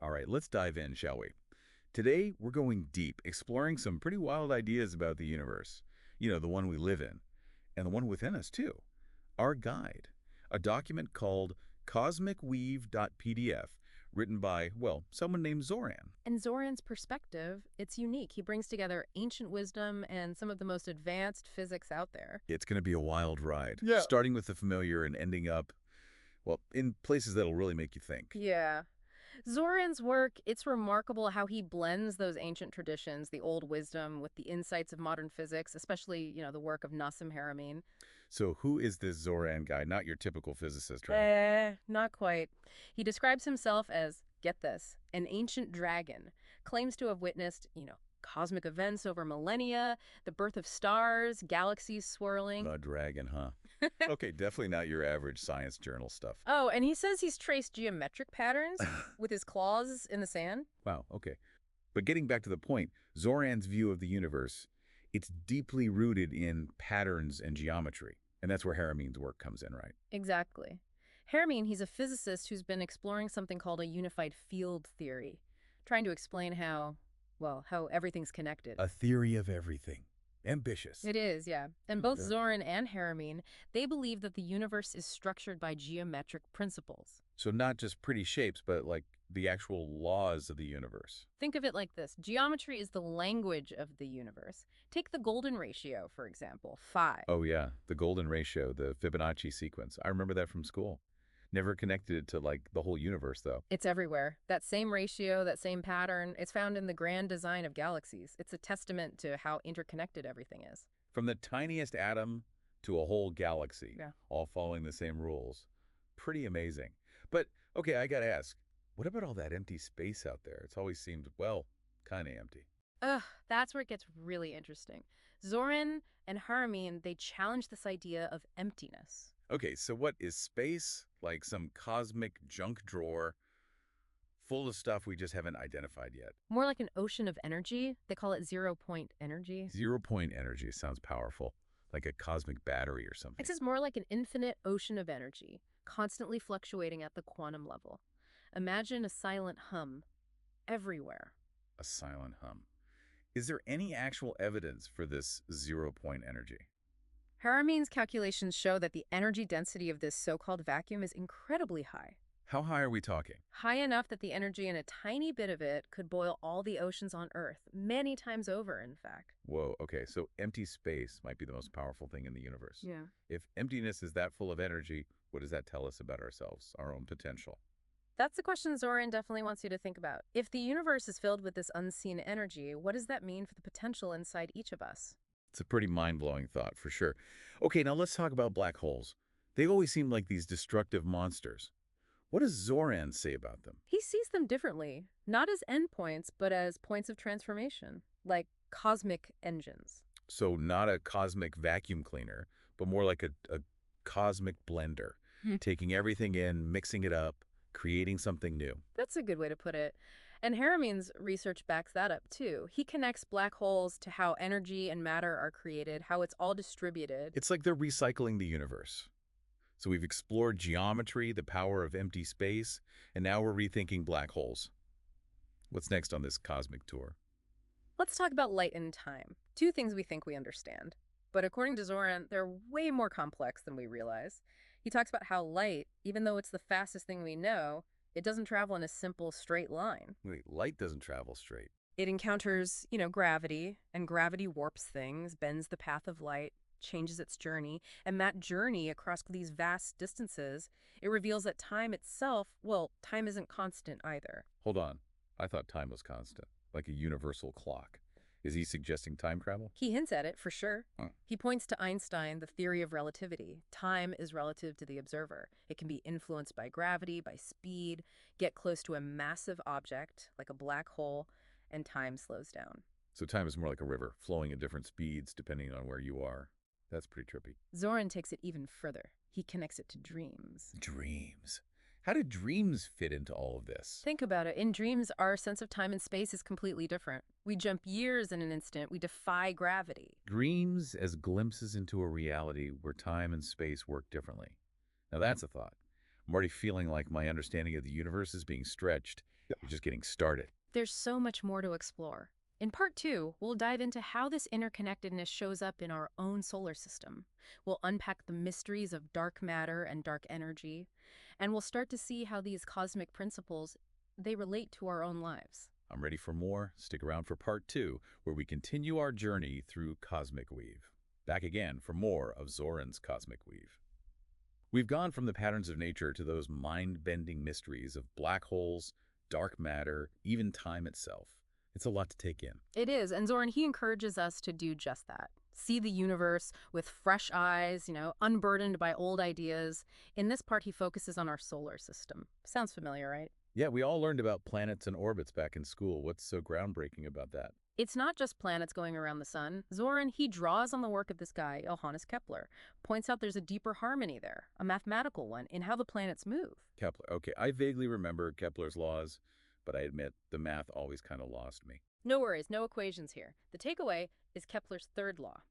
All right, let's dive in, shall we? Today, we're going deep, exploring some pretty wild ideas about the universe. The one we live in, and the one within us, too. Our guide, a document called cosmicweave.pdf, written by, well, someone named Zoran. And Zoran's perspective, it's unique. He brings together ancient wisdom and some of the most advanced physics out there. It's going to be a wild ride, Yeah. starting with the familiar and ending up, well, in places that'll really make you think. Yeah. Zoran's work, it's remarkable how he blends those ancient traditions, the old wisdom, with the insights of modern physics, especially, the work of Nassim Haramein. So who is this Zoran guy? Not your typical physicist, right? Not quite. He describes himself as, get this, an ancient dragon, claims to have witnessed, cosmic events over millennia, the birth of stars, galaxies swirling. A dragon, huh? Okay, definitely not your average science journal stuff. Oh, and he says he's traced geometric patterns with his claws in the sand. Wow, okay. But getting back to the point, Zoran's view of the universe, it's deeply rooted in patterns and geometry. And that's where Haramein's work comes in, right? Exactly. Haramein, he's a physicist who's been exploring something called a unified field theory, trying to explain how everything's connected. A theory of everything. Ambitious. It is, yeah. And both Yeah. Zoran and Haramein, they believe that the universe is structured by geometric principles. So not just pretty shapes, but like the actual laws of the universe. Think of it like this. Geometry is the language of the universe. Take the golden ratio, for example, 5. Oh yeah, the golden ratio, the Fibonacci sequence. I remember that from school. Never connected it to like the whole universe though. It's everywhere. That same ratio, that same pattern, it's found in the grand design of galaxies. It's a testament to how interconnected everything is. From the tiniest atom to a whole galaxy, Yeah. all following the same rules. Pretty amazing. But, okay, I gotta ask, what about all that empty space out there? It's always seemed, well, kind of empty. Ugh, that's where it gets really interesting. Zoran and Haramein, they challenge this idea of emptiness. Okay, so what is space? Like some cosmic junk drawer full of stuff we just haven't identified yet. More like an ocean of energy. They call it zero-point energy. 0 point energy sounds powerful, like a cosmic battery or something. It's just more like an infinite ocean of energy, constantly fluctuating at the quantum level. Imagine a silent hum everywhere. A silent hum. Is there any actual evidence for this 0 point energy? Haramein's calculations show that the energy density of this so-called vacuum is incredibly high. How high are we talking? High enough that the energy in a tiny bit of it could boil all the oceans on Earth, many times over, in fact. Whoa, okay, so empty space might be the most powerful thing in the universe. Yeah. If emptiness is that full of energy, what does that tell us about ourselves, our own potential? That's the question Zoran definitely wants you to think about. If the universe is filled with this unseen energy, what does that mean for the potential inside each of us? It's a pretty mind-blowing thought, for sure. Okay, now let's talk about black holes. They always seem like these destructive monsters. What does Zoran say about them? He sees them differently, not as endpoints, but as points of transformation, like cosmic engines. So not a cosmic vacuum cleaner, but more like a cosmic blender, taking everything in, mixing it up, creating something new. That's a good way to put it. And Haramein's research backs that up, too. He connects black holes to how energy and matter are created, how it's all distributed. It's like they're recycling the universe. So we've explored geometry, the power of empty space, and now we're rethinking black holes. What's next on this cosmic tour? Let's talk about light and time. Two things we think we understand. But according to Zoran, they're way more complex than we realize. He talks about how light, even though it's the fastest thing we know, it doesn't travel in a simple straight line. Wait, light doesn't travel straight. It encounters, gravity, and gravity warps things, bends the path of light, changes its journey, and that journey across these vast distances, it reveals that time itself, well, time isn't constant either. Hold on. I thought time was constant, like a universal clock. Is he suggesting time travel? He hints at it, for sure. Huh. He points to Einstein, the theory of relativity. Time is relative to the observer. It can be influenced by gravity, by speed, get close to a massive object, like a black hole, and time slows down. So time is more like a river, flowing at different speeds depending on where you are. That's pretty trippy. Zoran takes it even further. He connects it to dreams. Dreams. How do dreams fit into all of this? Think about it. In dreams, our sense of time and space is completely different. We jump years in an instant. We defy gravity. Dreams as glimpses into a reality where time and space work differently. Now that's a thought. I'm already feeling like my understanding of the universe is being stretched. We're just getting started. There's so much more to explore. In part two, we'll dive into how this interconnectedness shows up in our own solar system. We'll unpack the mysteries of dark matter and dark energy, and we'll start to see how these cosmic principles, they relate to our own lives. I'm ready for more. Stick around for part two, where we continue our journey through Cosmic Weave. Back again for more of Zoran's Cosmic Weave. We've gone from the patterns of nature to those mind-bending mysteries of black holes, dark matter, even time itself. It's a lot to take in. It is, and Zoran, he encourages us to do just that. See the universe with fresh eyes, unburdened by old ideas. In this part, he focuses on our solar system. Sounds familiar, right? Yeah, we all learned about planets and orbits back in school. What's so groundbreaking about that? It's not just planets going around the sun. Zoran, he draws on the work of this guy, Johannes Kepler, points out there's a deeper harmony there, a mathematical one, in how the planets move. Kepler. Okay, I vaguely remember Kepler's laws, but I admit the math always kind of lost me. No worries, no equations here. The takeaway is Kepler's third law.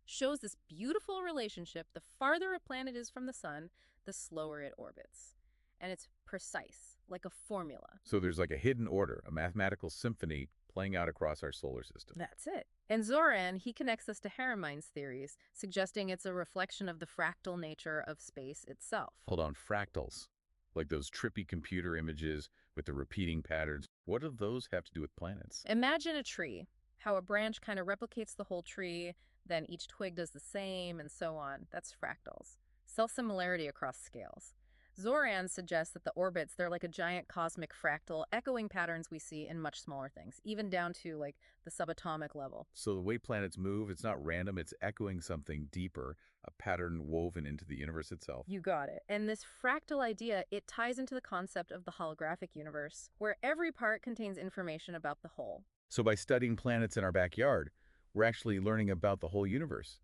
Shows this beautiful relationship. The farther a planet is from the sun, the slower it orbits. And it's precise, like a formula. So there's like a hidden order, a mathematical symphony playing out across our solar system. That's it. And Zoran, he connects us to Hermann's theories, suggesting it's a reflection of the fractal nature of space itself. Hold on, fractals. Like those trippy computer images with the repeating patterns. What do those have to do with planets? Imagine a tree, how a branch kind of replicates the whole tree, then each twig does the same, and so on. That's fractals. Self-similarity across scales. Zoran suggests that the orbits, they're like a giant cosmic fractal, echoing patterns we see in much smaller things, even down to like the subatomic level. So the way planets move, it's not random, it's echoing something deeper, a pattern woven into the universe itself. You got it. And this fractal idea, it ties into the concept of the holographic universe, where every part contains information about the whole. So by studying planets in our backyard, we're actually learning about the whole universe.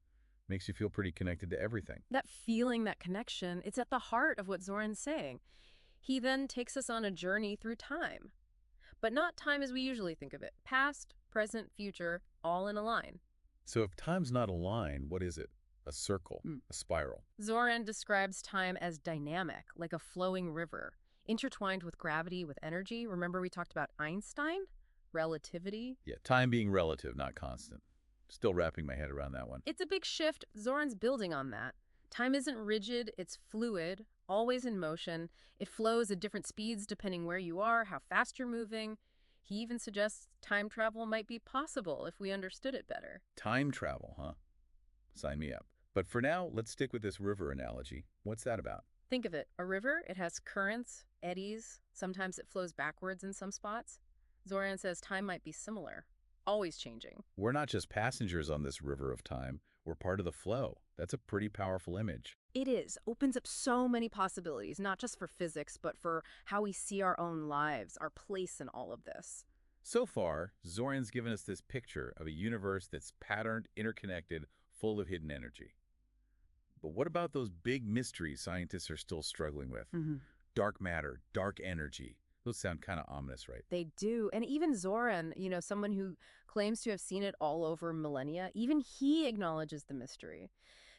Makes you feel pretty connected to everything. That feeling, that connection, it's at the heart of what Zoran's saying. He then takes us on a journey through time. But not time as we usually think of it. Past, present, future, all in a line. So if time's not a line, what is it? A circle, a spiral. Zoran describes time as dynamic, like a flowing river, intertwined with gravity, with energy. Remember we talked about Einstein? Relativity? Yeah, time being relative, not constant. Still wrapping my head around that one. It's a big shift. Zoran's building on that. Time isn't rigid, it's fluid, always in motion. It flows at different speeds depending where you are, how fast you're moving. He even suggests time travel might be possible if we understood it better. Time travel, huh? Sign me up. But for now, let's stick with this river analogy. What's that about? Think of it. A river, it has currents, eddies. Sometimes it flows backwards in some spots. Zoran says time might be similar. Always changing. We're not just passengers on this river of time. We're part of the flow. That's a pretty powerful image. It is. Opens up so many possibilities, not just for physics, but for how we see our own lives, our place in all of this. So far, Zoran's given us this picture of a universe that's patterned, interconnected, full of hidden energy. But what about those big mysteries scientists are still struggling with? Dark matter, dark energy. Those sound kind of ominous, right? They do. And even Zoran, someone who claims to have seen it all over millennia, even he acknowledges the mystery.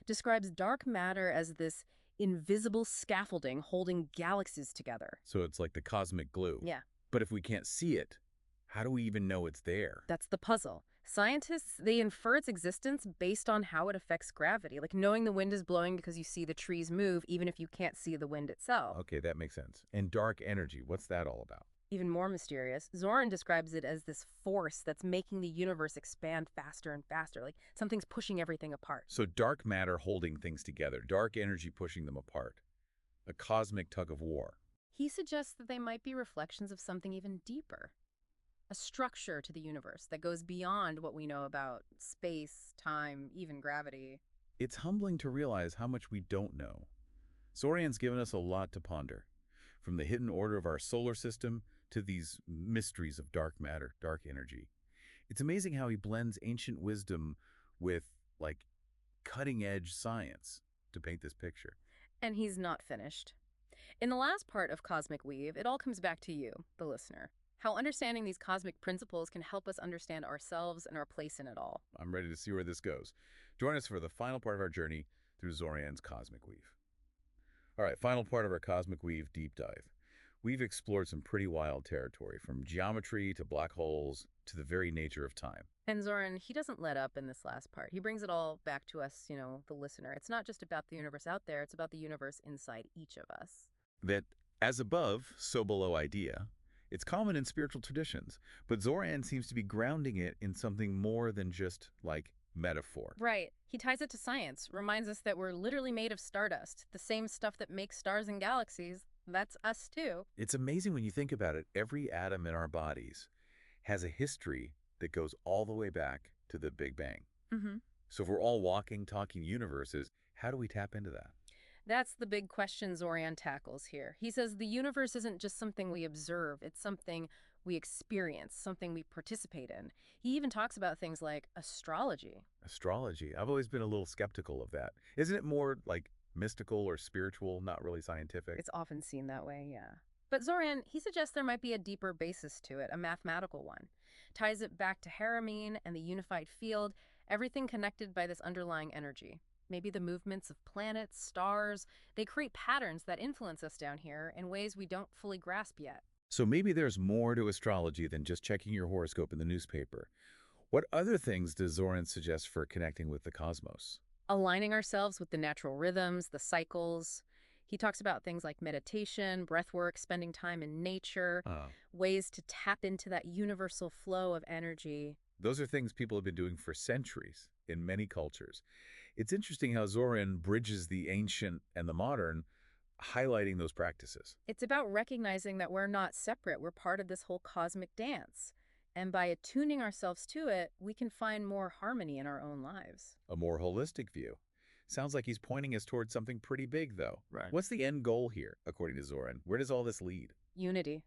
Describes dark matter as this invisible scaffolding holding galaxies together. So it's like the cosmic glue. Yeah. But if we can't see it, how do we even know it's there? That's the puzzle. Scientists, they infer its existence based on how it affects gravity, like knowing the wind is blowing because you see the trees move even if you can't see the wind itself. Okay, that makes sense. And dark energy, what's that all about? Even more mysterious, Zoran describes it as this force that's making the universe expand faster and faster, like something's pushing everything apart. So dark matter holding things together, dark energy pushing them apart. A cosmic tug of war. He suggests that they might be reflections of something even deeper. A structure to the universe that goes beyond what we know about space, time, even gravity. It's humbling to realize how much we don't know. Zoran's given us a lot to ponder, from the hidden order of our solar system to these mysteries of dark matter, dark energy. It's amazing how he blends ancient wisdom with, like, cutting-edge science to paint this picture. And he's not finished. In the last part of Cosmic Weave, it all comes back to you, the listener. How understanding these cosmic principles can help us understand ourselves and our place in it all. I'm ready to see where this goes. Join us for the final part of our journey through Zoran's Cosmic Weave. All right, final part of our Cosmic Weave deep dive. We've explored some pretty wild territory, from geometry to black holes to the very nature of time. And Zoran, he doesn't let up in this last part. He brings it all back to us, the listener. It's not just about the universe out there, it's about the universe inside each of us. That as above, so below idea, it's common in spiritual traditions, but Zoran seems to be grounding it in something more than just, like, metaphor. Right. He ties it to science, reminds us that we're literally made of stardust, the same stuff that makes stars and galaxies. That's us too. It's amazing when you think about it. Every atom in our bodies has a history that goes all the way back to the Big Bang. Hmm. So if we're all walking, talking universes, how do we tap into that? That's the big question Zorian tackles here. He says the universe isn't just something we observe, it's something we experience, something we participate in. He even talks about things like astrology. Astrology. I've always been a little skeptical of that. Isn't it more like mystical or spiritual, not really scientific? It's often seen that way, yeah. But Zorian, he suggests there might be a deeper basis to it, a mathematical one. Ties it back to Haramine and the unified field, everything connected by this underlying energy. Maybe the movements of planets, stars, they create patterns that influence us down here in ways we don't fully grasp yet. So maybe there's more to astrology than just checking your horoscope in the newspaper. What other things does Zoran suggest for connecting with the cosmos? Aligning ourselves with the natural rhythms, the cycles. He talks about things like meditation, breath work, spending time in nature, Ah, ways to tap into that universal flow of energy. those are things people have been doing for centuries in many cultures. It's interesting how Zoran bridges the ancient and the modern, highlighting those practices. It's about recognizing that we're not separate, we're part of this whole cosmic dance. And by attuning ourselves to it, we can find more harmony in our own lives. A more holistic view. Sounds like he's pointing us towards something pretty big, though. Right. What's the end goal here, according to Zoran? Where does all this lead? Unity,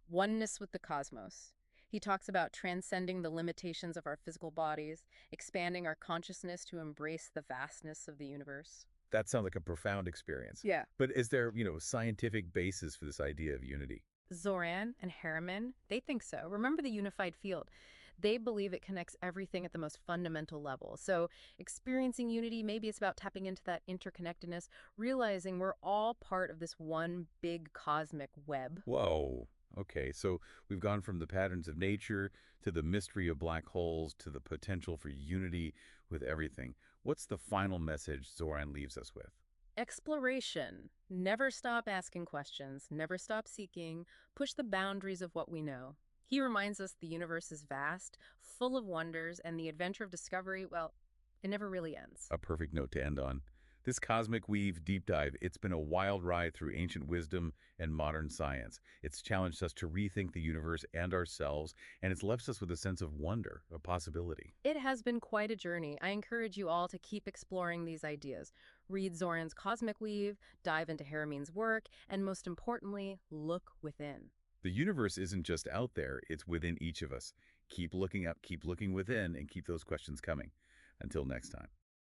oneness with the cosmos. He talks about transcending the limitations of our physical bodies, expanding our consciousness to embrace the vastness of the universe. That sounds like a profound experience. Yeah. But is there, scientific basis for this idea of unity? Zoran and Harriman, they think so. Remember the unified field. They believe it connects everything at the most fundamental level. So experiencing unity, maybe it's about tapping into that interconnectedness, realizing we're all part of this one big cosmic web. Whoa. Okay, so we've gone from the patterns of nature to the mystery of black holes to the potential for unity with everything. What's the final message Zoran leaves us with? Exploration. Never stop asking questions, never stop seeking, push the boundaries of what we know. He reminds us the universe is vast, full of wonders, and the adventure of discovery, well, it never really ends. A perfect note to end on. This Cosmic Weave deep dive, it's been a wild ride through ancient wisdom and modern science. It's challenged us to rethink the universe and ourselves, and it's left us with a sense of wonder, a possibility. It has been quite a journey. I encourage you all to keep exploring these ideas. Read Zoran's Cosmic Weave, dive into Haramine's work, and most importantly, look within. The universe isn't just out there, it's within each of us. Keep looking up, keep looking within, and keep those questions coming. Until next time.